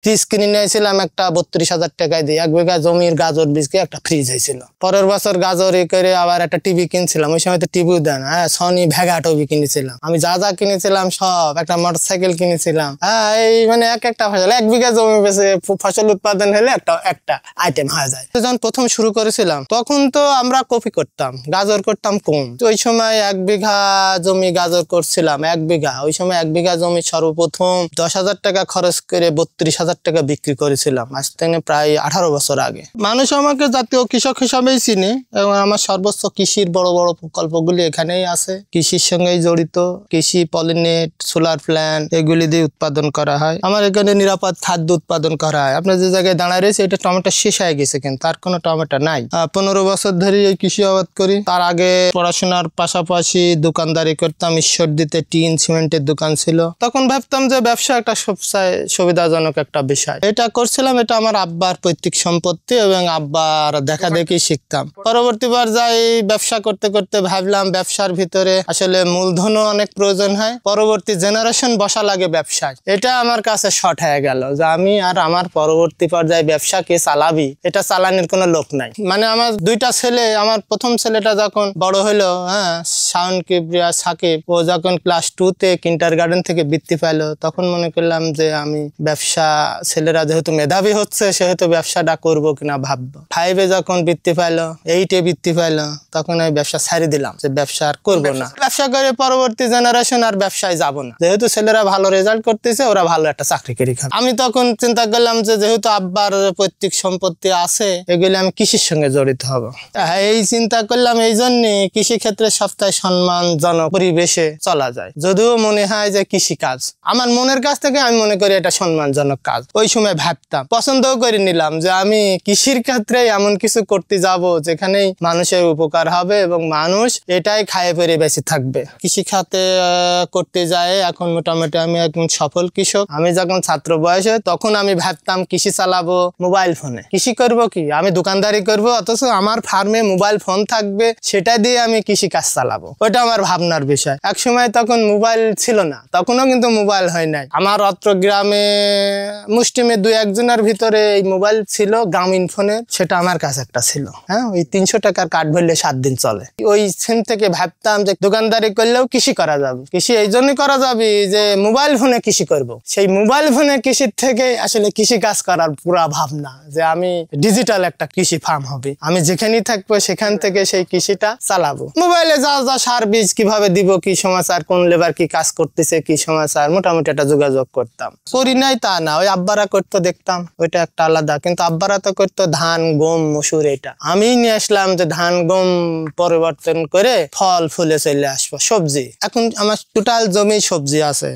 বীজ কিনে নিয়েছিলাম একটা 32,000 টাকায় দিয়ে। 1 বিঘা জমির গাজর বীজ কি একটা ফ্রিজ হয়েছিল। পরের বছর গাজর করে আবার একটা টিভি কিনছিলাম। ওই সময় তো টিভিও দেন, হ্যাঁ, সনি ভেগা টিভি কিনেছিলাম আমি। যা যা কিনেছিলাম সব, একটা মোটরসাইকেল কিনেছিলাম। হ্যাঁ, এই মানে একটা ফসল, 1 বিঘা জমি বেশি ফসল উৎপাদন হলে একটা আইটেম হয়ে যায়। যখন প্রথম শুরু করেছিলাম তখন তো আমরা কপি করতাম, গাজর করতাম কম। ওই সময় 1 বিঘা জমি গাজর করছিলাম। 1 বিঘা, ওই সময় 1 বিঘা জমি সর্বপ্রথম 10,000 টাকা খরচ করে 32,000 টাকা বিক্রি করেছিলাম, আজ থেকে প্রায় 18 বছর আগে। মানুষ আমাকে জাতীয় কৃষক হিসাবেই চিনি এবং আমার সর্বোচ্চ কৃষির বড় বড় প্রকল্পগুলি এখানেই আছে। কৃষির সঙ্গেই জড়িত। কৃষি, পলিনেট, সোলার প্ল্যান্ট এগুলি দিয়ে উৎপাদন করা হয়। আমার এখানে নিরাপদ খাদ্য উৎপাদন করা হয়। আপনার যে জায়গায় দাঁড়ায় রয়েছে এটা টমেটো শেষ হয়ে গেছে, কিন্তু তার কোনো টমেটো নাই। 15 বছর ধরে এই কৃষি আবাদ করি। তার আগে পড়াশোনার পাশাপাশি দোকানদারি করতাম। ঈশ্বরদীতে টিন সিমেন্টের দোকান ছিল। তখন ভাবতাম যে ব্যবসা একটা সবচেয়ে সুবিধাজনক একটা বিষয়। এটা করছিলাম, এটা আমার আব্বার পৈতৃক সম্পত্তি এবং আব্বার দেখা দেখি শিখতাম। পরবর্তীবার যাই ব্যবসা করতে করতে ভাবলাম ব্যবসার ভিতরে আসলে মূলধনও অনেক প্রয়োজন হয়। পরবর্তী জেনারেশন বসা লাগে ব্যবসায়। এটা আমার কাছে শর্ট হয়ে গেল যে আমি আর আমার পরবর্তী পর্যায়ে ব্যবসা কে চালাবি, এটা চালানোর কোনো লোক নাই। মানে আমার 2টা ছেলে, আমার প্রথম ছেলেটা যখন বড় হলো, হ্যাঁ, শাওন কিবরিয়া সাকিব, ও যখন ক্লাস 2-তে কিন্ডারগার্টেন থেকে বৃত্তি পাইলো, তখন মনে করলাম যে আমি ব্যবসা, ছেলেরা যেহেতু মেধাবী হচ্ছে সেহেতু ব্যবসাটা করবো কিনা ভাববো। 5-এ যখন বৃত্তি পাইলো, 8-এ বৃত্তি পাইলো, তখন আমি ব্যবসা ছাড়ি দিলাম যে ব্যবসা আর করবো না। ব্যবসা করে পরবর্তী জেনারেশন আর ব্যবসায় যাবো না, যেহেতু ছেলেরা ভালো রেজাল্ট করতেছে, ওরা ভালো একটা চাকরি করে খাবে। আমি তখন চিন্তা করলাম যে যেহেতু আব্বার পৈতৃক সম্পত্তি আছে, এগুলি আমি কৃষির সঙ্গে জড়িত হব। এই চিন্তা করলাম, এই জন্য কৃষি ক্ষেত্রে সবচেয়ে সম্মানজনক পরিবেশে চলা যায়। যদিও মনে হয় যে কৃষি কাজ আমার মনের কাছ থেকে আমি মনে করি এটা সম্মানজনক কাজ। ওই সময় ভাবতাম, পছন্দও করে নিলাম যে আমি কৃষির ক্ষেত্রে এমন কিছু করতে যাব যেখানেই মানুষের উপকার হবে এবং মানুষ এটাই খায়ে পরে বেঁচে থাকবে। কৃষি খাতে করতে যায় এখন মোটামুটি আমি একজন সফল কৃষক। আমি যখন ছাত্র বয়সে তখন আমি ভাবতাম কৃষি চালাবো মোবাইল ফোনে। কৃষি করব কি, আমি দোকানদারি করব, অথচ আমার ফার্মে মোবাইল ফোন থাকবে, সেটা দিয়ে আমি কৃষি কাজ চালাবো। ওটা আমার ভাবনার বিষয়। এক সময় তখন মোবাইল ছিল না, তখনও কিন্তু মোবাইল হয় নাই। আমার অত্র গ্রামে মুষ্টিমে 2-1 জনের ভিতরে এই মোবাইল ছিল গ্রামীণ ফোনের, সেটা আমার কাছে একটা ছিল। হ্যাঁ, ওই 300 টাকার কার্ড ভরলে 7 দিন চলে। ওই সিম থেকে ভাবতাম যে দোকানদারি করলেও কৃষি করা যাবে। কৃষি এই জন্যই করা যাবে যে মোবাইল ফোনে কৃষি করব। সেই মোবাইল ফোনে কৃষির থেকে আসলে কৃষি কাজ করার পুরা ভাবনা যে আমি ডিজিটাল একটা কৃষি ফার্ম হবে, আমি যেখানেই থাকবো সেখান থেকে সেই কৃষিটা চালাবো। মোবাইলে যা যা সার বীজ কিভাবে দিব, কি সমাচার, কোন লেবার কি কাজ করতেছে, কি সমাচার, মোটামুটি একটা যোগাযোগ করতাম। করি নাই তা না, ওই আব্বারা করতো দেখতাম, ওইটা একটা আলাদা। কিন্তু আব্বারা তো করতো ধান, গম, মসুর। এটা আমি নিয়ে আসলাম যে ধান গম পরিবর্তন করে ফল ফুলে চলে আসবো, সবজি। এখন আমার টোটাল জমি সবজি আছে।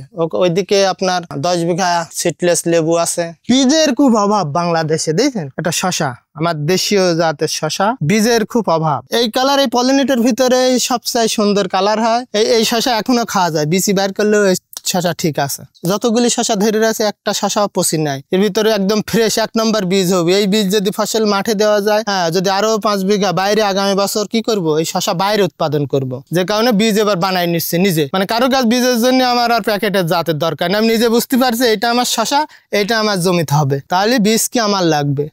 ওইদিকে আপনার 10 বিঘা সিডলেস লেবু আছে। বীজের খুব অভাব বাংলাদেশে, দেখেন এটা শশা, আমার দেশীয় জাতের শশা, বীজের খুব অভাব। এই কালার, এই পলিনেটের ভিতরে সবচেয়ে সুন্দর কালার হয়। এই শশা এখনো খাওয়া যায়, বিচি বের করলেও শশা ঠিক আছে। যতগুলি শশা ধরে আছে একটা শশাও পচি নাই। এর ভিতরে একদম ফ্রেশ 1 নম্বর বীজ হবে। এই বীজ যদি ফসল মাঠে দেওয়া যায়, হ্যাঁ, যদি আরো 5 বিঘা বাইরে আগামী বছর কি করব, এই শশা বাইরে উৎপাদন করব। যে কারণে বীজ এবার বানাই নিচ্ছে নিজে। মানে কারো কাছে বীজের জন্য আমার আর প্যাকেটের জাতের দরকার নেই। আমি নিজে বুঝতে পারছি এটা আমার শশা, এটা আমার জমিতে হবে, তাহলে বীজ কি আমার লাগবে।